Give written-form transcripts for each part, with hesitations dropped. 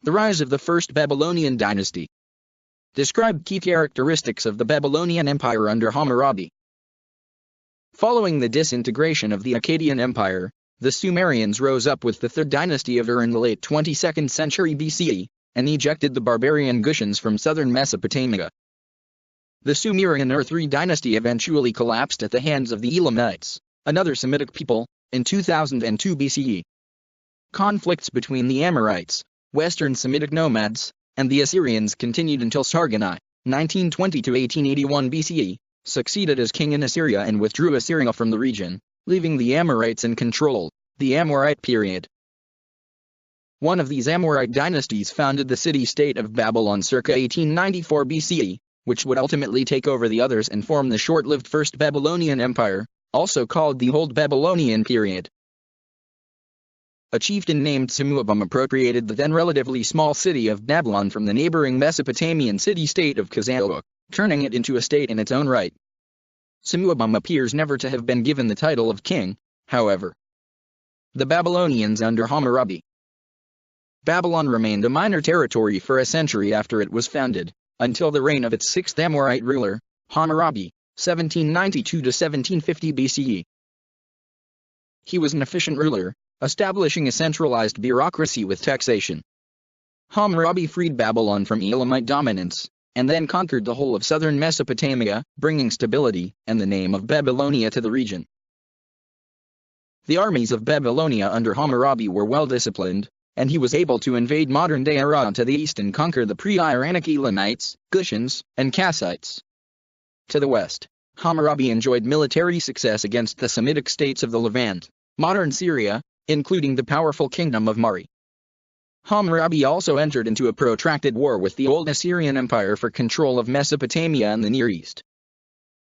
The rise of the First Babylonian Dynasty. Describe key characteristics of the Babylonian Empire under Hammurabi. Following the disintegration of the Akkadian Empire, the Sumerians rose up with the Third Dynasty of Ur in the late 22nd century BCE, and ejected the barbarian Gutians from southern Mesopotamia. The Sumerian Ur III dynasty eventually collapsed at the hands of the Elamites, another Semitic people, in 2002 BCE. Conflicts between the Amorites, Western Semitic nomads, and the Assyrians continued until Sargon I, 1920 to 1881 BCE, succeeded as king in Assyria and withdrew Assyria from the region, leaving the Amorites in control, the Amorite period. One of these Amorite dynasties founded the city-state of Babylon circa 1894 BCE, which would ultimately take over the others and form the short-lived First Babylonian Empire, also called the Old Babylonian period. A chieftain named Semuabum appropriated the then relatively small city of Babylon from the neighboring Mesopotamian city-state of Khazar, turning it into a state in its own right. Semuabum appears never to have been given the title of king, however. The Babylonians under Hammurabi. Babylon remained a minor territory for a century after it was founded, until the reign of its sixth Amorite ruler, Hammurabi, 1792 to 1750 BCE. He was an efficient ruler, establishing a centralized bureaucracy with taxation. Hammurabi freed Babylon from Elamite dominance, and then conquered the whole of southern Mesopotamia, bringing stability and the name of Babylonia to the region. The armies of Babylonia under Hammurabi were well disciplined, and he was able to invade modern-day Iran to the east and conquer the pre-Iranic Elamites, Gutians, and Kassites. To the west, Hammurabi enjoyed military success against the Semitic states of the Levant, modern Syria, including the powerful kingdom of Mari. Hammurabi also entered into a protracted war with the old Assyrian Empire for control of Mesopotamia and the Near East.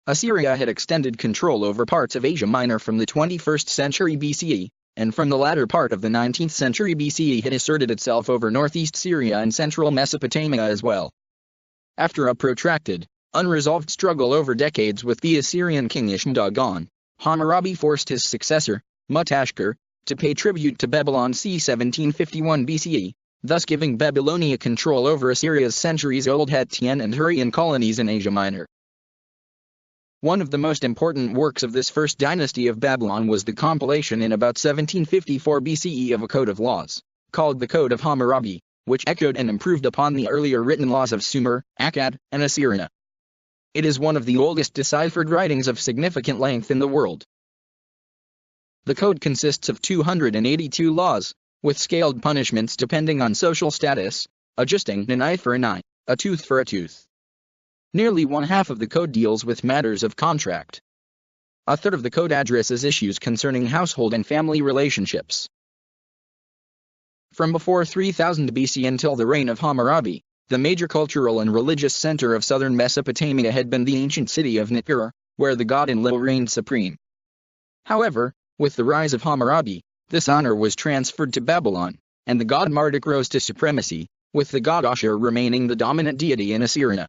Assyria had extended control over parts of Asia Minor from the 21st century BCE, and from the latter part of the 19th century BCE had asserted itself over northeast Syria and central Mesopotamia as well. After a protracted, unresolved struggle over decades with the Assyrian king Ishmdagan, Hammurabi forced his successor, Mutashkar, to pay tribute to Babylon c. 1751 BCE, thus giving Babylonia control over Assyria's centuries-old Hittian and Hurrian colonies in Asia Minor. One of the most important works of this first dynasty of Babylon was the compilation in about 1754 BCE of a code of laws, called the Code of Hammurabi, which echoed and improved upon the earlier written laws of Sumer, Akkad, and Assyria. It is one of the oldest deciphered writings of significant length in the world. The code consists of 282 laws, with scaled punishments depending on social status, adjusting an eye for an eye, a tooth for a tooth. Nearly one-half of the code deals with matters of contract. A third of the code addresses issues concerning household and family relationships. From before 3000 BC until the reign of Hammurabi, the major cultural and religious center of southern Mesopotamia had been the ancient city of Nippur, where the god Enlil reigned supreme. However, with the rise of Hammurabi, this honor was transferred to Babylon, and the god Marduk rose to supremacy, with the god Ashur remaining the dominant deity in Assyria.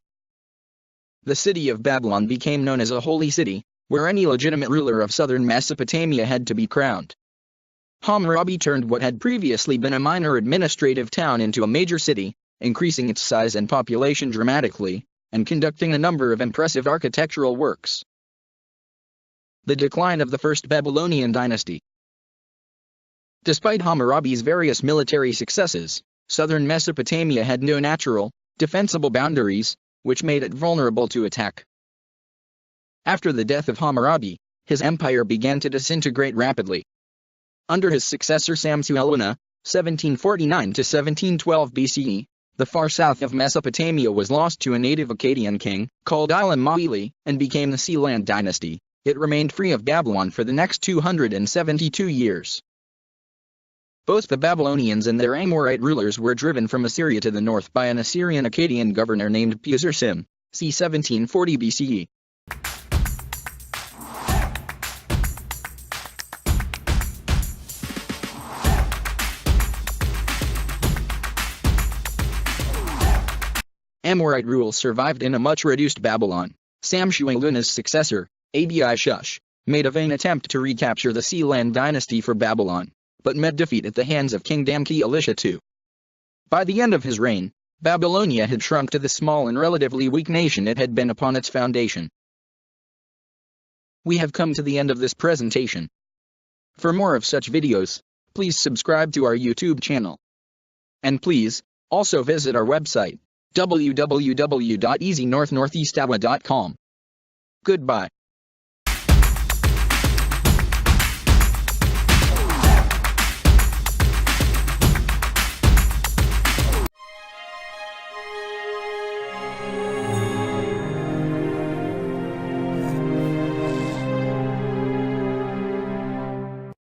The city of Babylon became known as a holy city, where any legitimate ruler of southern Mesopotamia had to be crowned. Hammurabi turned what had previously been a minor administrative town into a major city, increasing its size and population dramatically, and conducting a number of impressive architectural works. The decline of the First Babylonian Dynasty. Despite Hammurabi's various military successes, southern Mesopotamia had no natural, defensible boundaries, which made it vulnerable to attack. After the death of Hammurabi, his empire began to disintegrate rapidly. Under his successor Samsu-iluna, 1749 to 1712 BCE, the far south of Mesopotamia was lost to a native Akkadian king, called Ilam-Mawili, and became the Sealand dynasty. It remained free of Babylon for the next 272 years. Both the Babylonians and their Amorite rulers were driven from Assyria to the north by an Assyrian Akkadian governor named Puzur-Sim, c. 1740 BCE. Amorite rule survived in a much reduced Babylon. Samsu-iluna's successor, Abi-Shush, made a vain attempt to recapture the Sealand dynasty for Babylon, but met defeat at the hands of King Damki-Elisha II. By the end of his reign, Babylonia had shrunk to the small and relatively weak nation it had been upon its foundation. We have come to the end of this presentation. For more of such videos, please subscribe to our YouTube channel. And please, also visit our website, www.easynorthnortheastawa.com. Goodbye.